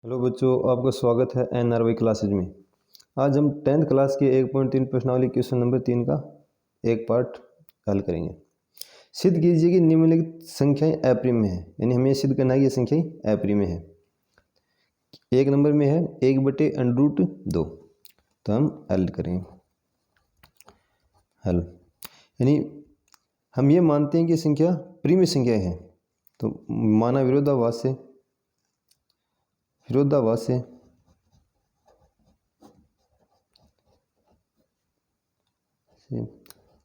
Hello बच्चों, आपका स्वागत है NRY क्लासेज में। आज हम 10th क्लास के 1.3 प्रश्नावली क्वेश्चन नंबर 3 का एक पार्ट हल करेंगे। सिद्ध कीजिए कि निम्नलिखित संख्याएं अप्रिम में है, यानी हमें सिद्ध करना है कि ये संख्याएं अप्रिम में है। एक नंबर में है 1/√2, तो हम हल करेंगे। हल यानी हम ये मानते हैं कि संख्या प्रिम संख्याएं हैं, तो माना विरोधाभास से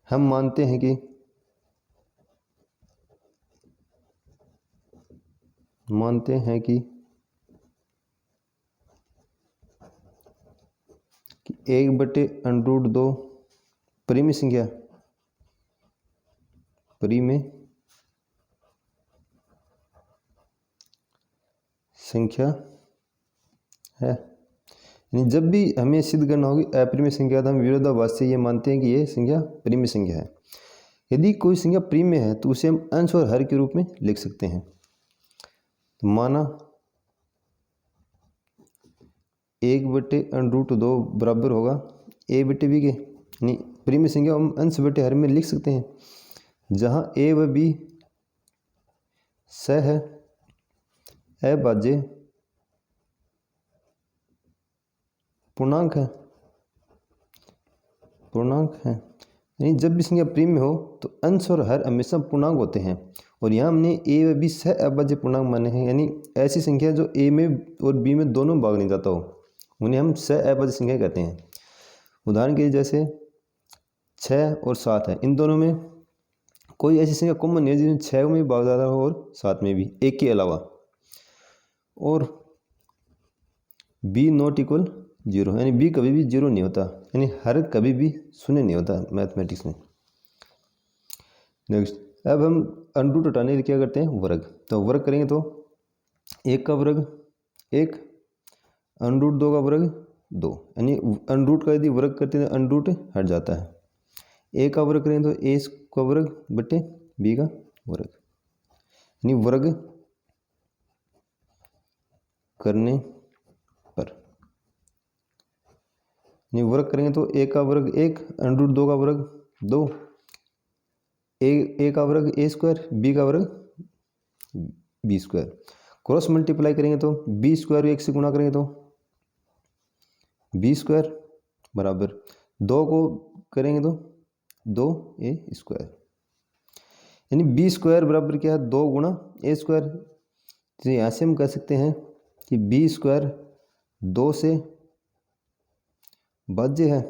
हम मानते हैं कि कि 1/√2 प्रिम संख्या है। यानी जब भी हमें सिद्ध करना होगी अप्रिम संख्या, तो हम विरोधाभास से ये मानते हैं कि ये संख्या प्रिम संख्या है। यदि कोई संख्या प्रिम में है तो उसे हम अंश और हर के रूप में लिख सकते हैं। तो माना 1/√2 बराबर होगा a/b के, यानी प्रिम संख्या हम अंश बटे हर में लिख सकते हैं, जहाँ a व b सह अभाज्य पूर्णांक है। यानी जब भी संख्या प्रिम में हो तो अंश और हर हमेशा पूर्णांक होते हैं, और यहाँ हमने a व b सह अभाज्य पूर्णांक माने हैं। यानी ऐसी संख्या जो a में और b में दोनों भाग नहीं जाता हो, उन्हें हम सह अभाज्य संख्या कहते हैं। उदाहरण के लिए जैसे 6 और 7 है, इन दोनों में कोई ऐसी संख्या कॉमन नहीं है जिसमें 6 में भी भाग जाता हो और 7 में भी, एक के अलावा। और b नॉट इक्वल 0, यानी b कभी भी 0 नहीं होता, यानी हर कभी भी शून्य नहीं होता मैथमेटिक्स में। नेक्स्ट, अब हम अंडरूट हटाने के लिए क्या करते हैं, वर्ग। तो वर्ग करेंगे तो 1 का वर्ग 1, √2 का वर्ग 2, यानी अंडरूट का यदि वर्ग करते हैं तो अंडरूट हट जाता है। a का वर्ग करें तो a का वर्ग बटे b का वर्ग, यानी वर्ग करने पर, यानी वर्ग करेंगे तो a का वर्ग 1, √2 का वर्ग 2, a का वर्ग a², b का वर्ग b²। क्रॉस मल्टीप्लाई करेंगे तो b² 1 से गुणा करेंगे तो b² बराबर 2 को करेंगे तो 2a², यानी b² बराबर क्या है, 2 गुणा a²। तो यहाँ से हम कह सकते हैं कि b² 2 से भाज्य है,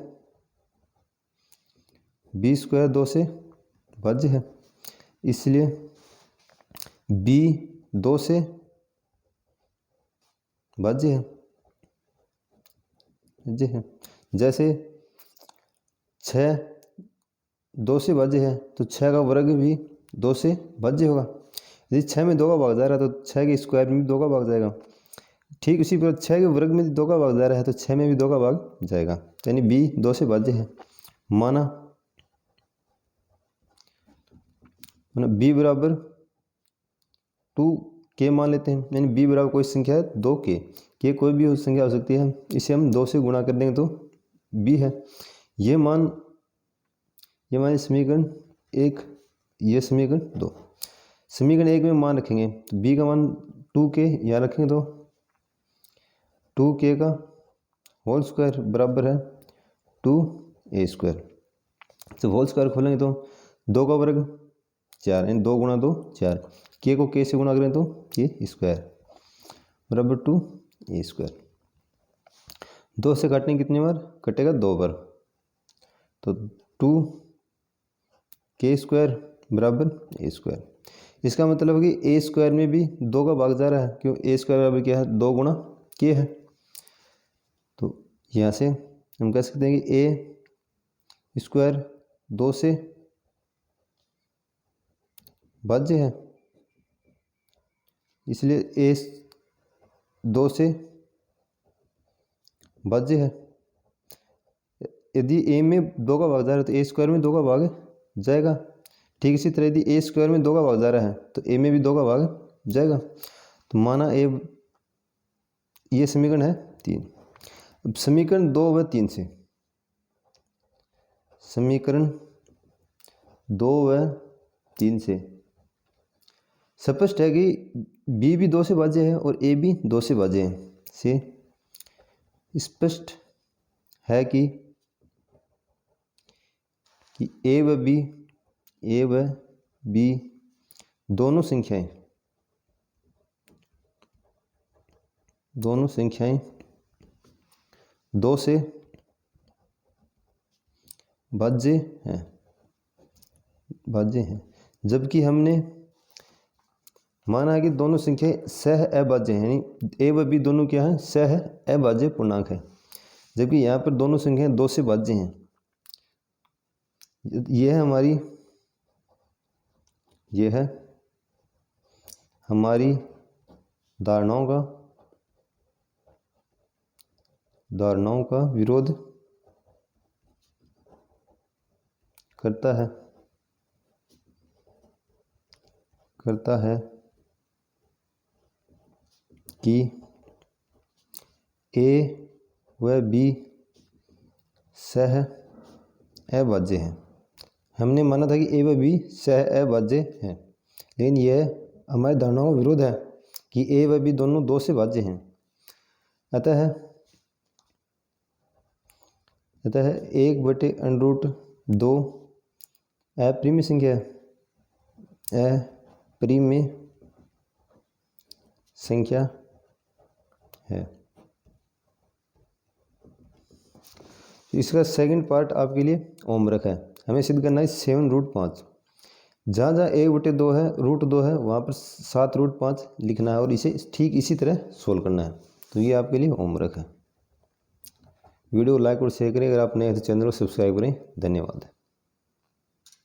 b² 2 से भाज्य है, इसलिए b 2 से भाज्य है। जैसे 6 2 से भाज्य है तो 6 का वर्ग भी 2 से भाज्य होगा। यदि 6 में 2 का भाग जा रहा है तो 6 के स्क्वायर में भी 2 का भाग जाएगा। ठीक उसी प्रकार 6 के वर्ग में 2 का भाग जा रहा है तो 6 में भी 2 का भाग जाएगा, यानी b 2 से भाज्य है। माना b बराबर 2k मान लेते हैं, यानी b बराबर कोई संख्या है 2k, कोई भी संख्या हो सकती है, इसे हम 2 से गुणा कर देंगे तो b है। ये मान समीकरण 1, ये समीकरण 2। समीकरण 1 में मान रखेंगे तो b का मान 2k यहाँ रखेंगे तो 2k का होल स्क्वायर बराबर है 2a²। तो होल स्क्वायर खोलेंगे तो 2 का वर्ग 4, यानी 2 गुणा 2 4, k को k से गुणा करें तो k² बराबर 2a²। 2 से काटने कितनी बार कटेगा, 2 बार, तो 2k² बराबर a²। इसका मतलब है कि a² में भी 2 का भाग जा रहा है, क्यों, a² बराबर क्या है, 2 गुणा k है। तो यहाँ से हम कह सकते हैं कि a² 2 से भाज्य है, इसलिए a 2 से भाज्य है। यदि a में 2 का भाग जा रहा है तो a² में 2 का भाग जाएगा। ठीक इसी तरह यदि a² में 2 का भाग जा रहा है तो a में भी 2 का भाग जाएगा। तो माना a ये समीकरण है 3। अब समीकरण 2 व 3 से, समीकरण 2 व 3 से स्पष्ट है कि बी भी 2 से भाज्य है और ए भी 2 से भाज्य है। से स्पष्ट है कि ए व बी दोनों संख्याएं 2 से भाज्य हैं, जबकि हमने माना कि दोनों संख्याएं सह अभाज्य हैं, यानी ए व बी दोनों क्या हैं, सह अभाज्य पूर्णांक है, जबकि यहाँ पर दोनों संख्याएं 2 से भाज्य हैं। ये है हमारी धारणाओं का विरोध करता है कि ए व बी सह अभाज्य हैं। हमने माना था कि ए व बी सह अभाज्य हैं, लेकिन यह हमारी धारणाओं का विरोध है कि ए व बी दोनों 2 से भाज्य हैं। अतः 1/√2 अप्रिमेय संख्या है। इसका सेकंड पार्ट आपके लिए होमवर्क है। हमें सिद्ध करना है 7√5। जहाँ 1/2 है, √2 है, वहाँ पर 7√5 लिखना है और इसे ठीक इसी तरह सोल्व करना है। तो ये आपके लिए होमवर्क है। वीडियो लाइक और शेयर करें। अगर आप नए हैं तो चैनल को सब्सक्राइब करें। धन्यवाद।